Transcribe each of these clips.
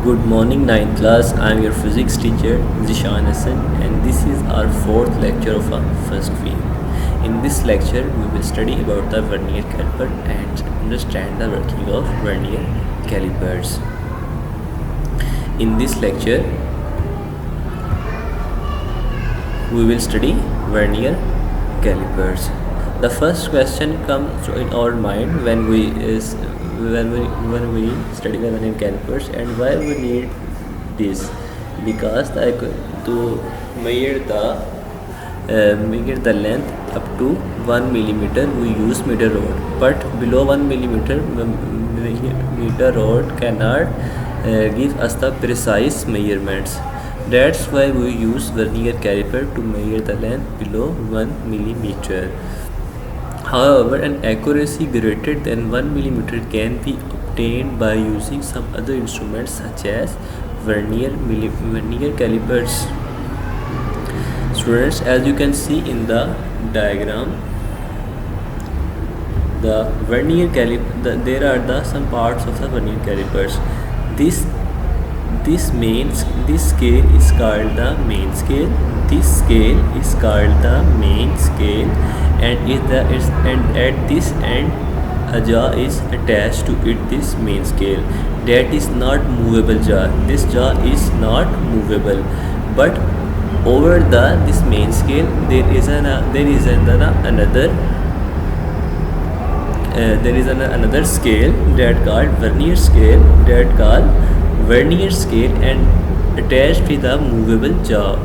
Good morning, ninth class. I am your physics teacher, Zishan Hassan, and this is our fourth lecture of our first week. In this lecture, we will study about the vernier caliper and understand the working of vernier calipers. In this lecture, we will study vernier calipers. The first question comes in our mind when we study the vernier calipers, and why we need this, because to measure the length up to 1 millimeter we use meter rod, but below 1 millimeter meter rod cannot give us the precise measurements. That's why we use vernier caliper to measure the length below 1 millimeter. However, an accuracy greater than 1 millimeter can be obtained by using some other instruments such as vernier calipers. Students, as you can see in the diagram, the vernier caliper, there are some parts of the vernier calipers. This scale is called the main scale. This scale is called the main scale, and at this end a jaw is attached to it. This main scale that is not movable jaw. This jaw is not movable, but over this main scale there is another scale that called vernier scale, and attached with a movable jaw,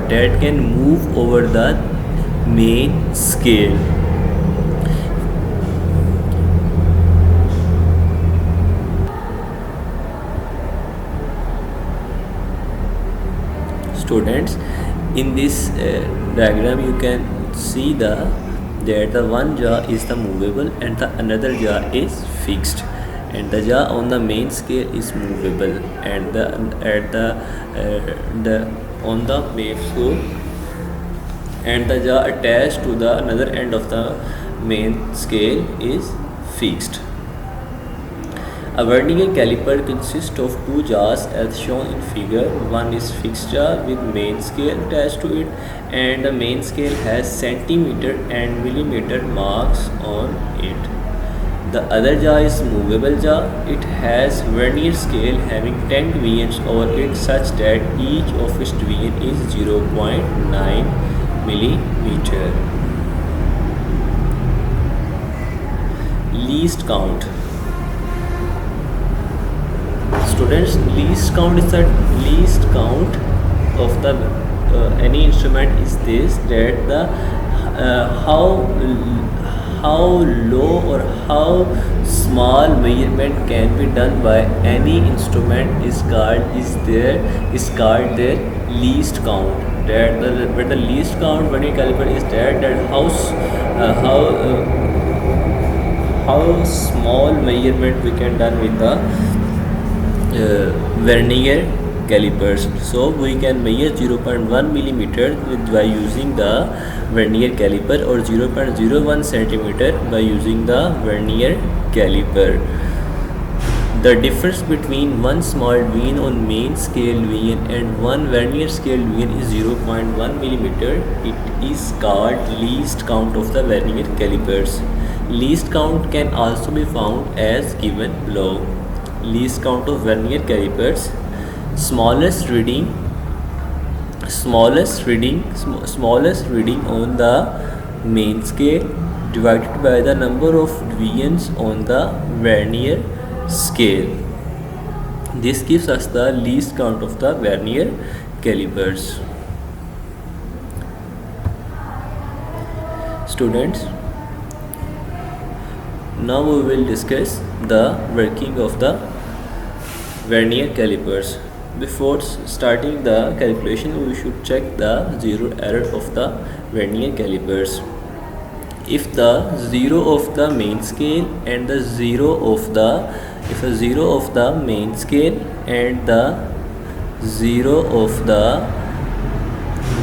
that can move over the main scale. Students, in this diagram you can see that the one jaw is the movable and the another jaw is fixed, and the jaw on the main scale is movable, and on the main scale, and the jaw attached to the another end of the main scale is fixed. A vernier caliper consists of two jaws as shown in figure. One is fixed jaw with main scale attached to it, and the main scale has centimeter and millimeter marks on it. The other jaw is movable jaw. It has vernier scale having 10 divisions over it such that each of its division is 0.9 millimeter. Least count. Students, least count is the least count of the any instrument is this, that the how low or how small measurement can be done by any instrument is called their least count. But the least count vernier caliper is that how small measurement we can done with the vernier calipers. So we can measure 0.1 millimeter by using the vernier caliper, or 0.01 centimeter by using the vernier caliper. The difference between one small division on main scale division and one vernier scale division is 0.1 millimeter. It is called least count of the vernier calipers. Least count can also be found as given below. Least count of vernier calipers: smallest reading on the main scale divided by the number of divisions on the vernier scale. This gives us the least count of the vernier calipers. Students, now we will discuss the working of the vernier calipers. Before starting the calculation, we should check the zero error of the vernier calipers. If the zero of the main scale and the zero of the main scale and the zero of the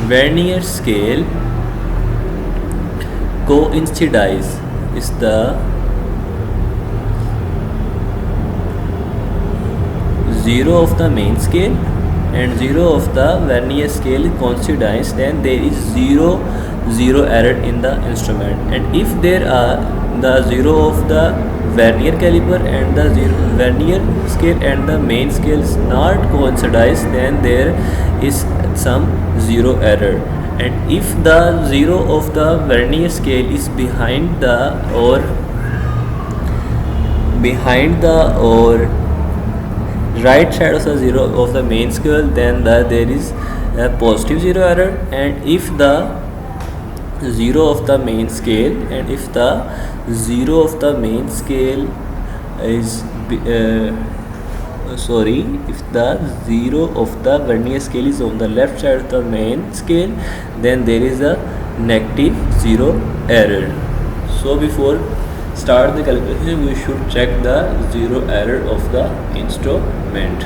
vernier scale coincides, is the 0 of the main scale and 0 of the vernier scale coincides, then there is zero error in the instrument. And if there are the 0 of the vernier caliper and the vernier scale and the main scales not coincides, then there is some zero error. And if the 0 of the vernier scale is behind the or right side of the 0 of the main scale, then there is a positive zero error. And if the 0 of the main scale and if the 0 of the main scale is if the 0 of the vernier scale is on the left side of the main scale, then there is a negative zero error. So before start the calculation, we should check the zero error of the instrument.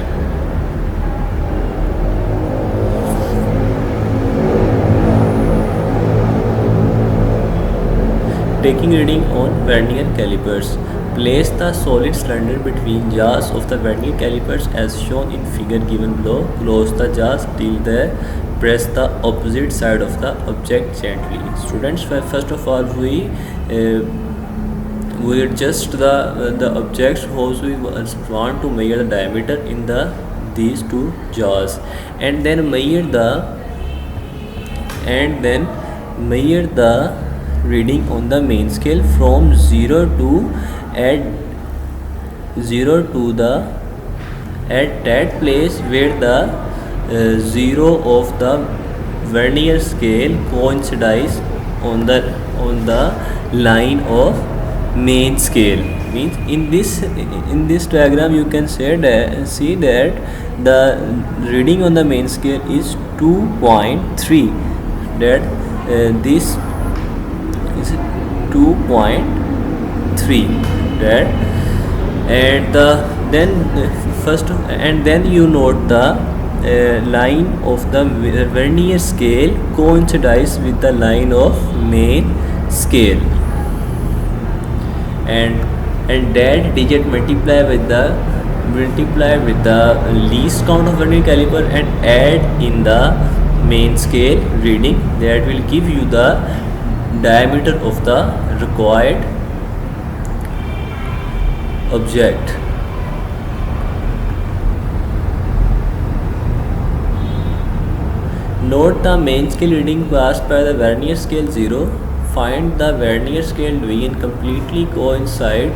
Taking reading on vernier calipers. Place the solid cylinder between jaws of the vernier calipers as shown in figure given below. Close the jaws till they press the opposite side of the object gently. Students, first of all we adjust the objects whose we want to measure the diameter in these two jaws, and then measure the reading on the main scale from 0 to at that place where the 0 of the vernier scale coincides on the line of main scale. Means in this diagram you can see that the reading on the main scale is 2.3, that this is 2.3, that and then you note the line of the vernier scale coincides with the line of main scale, and that digit multiply with the least count of vernier caliper and add in the main scale reading. That will give you the diameter of the required object. Note the main scale reading passed by the vernier scale 0. Find the vernier scale division completely coincide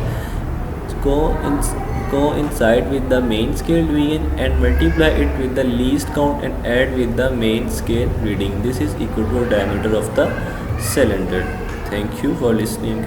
with the main scale division and multiply it with the least count and add with the main scale reading. This is equal to diameter of the cylinder. Thank you for listening.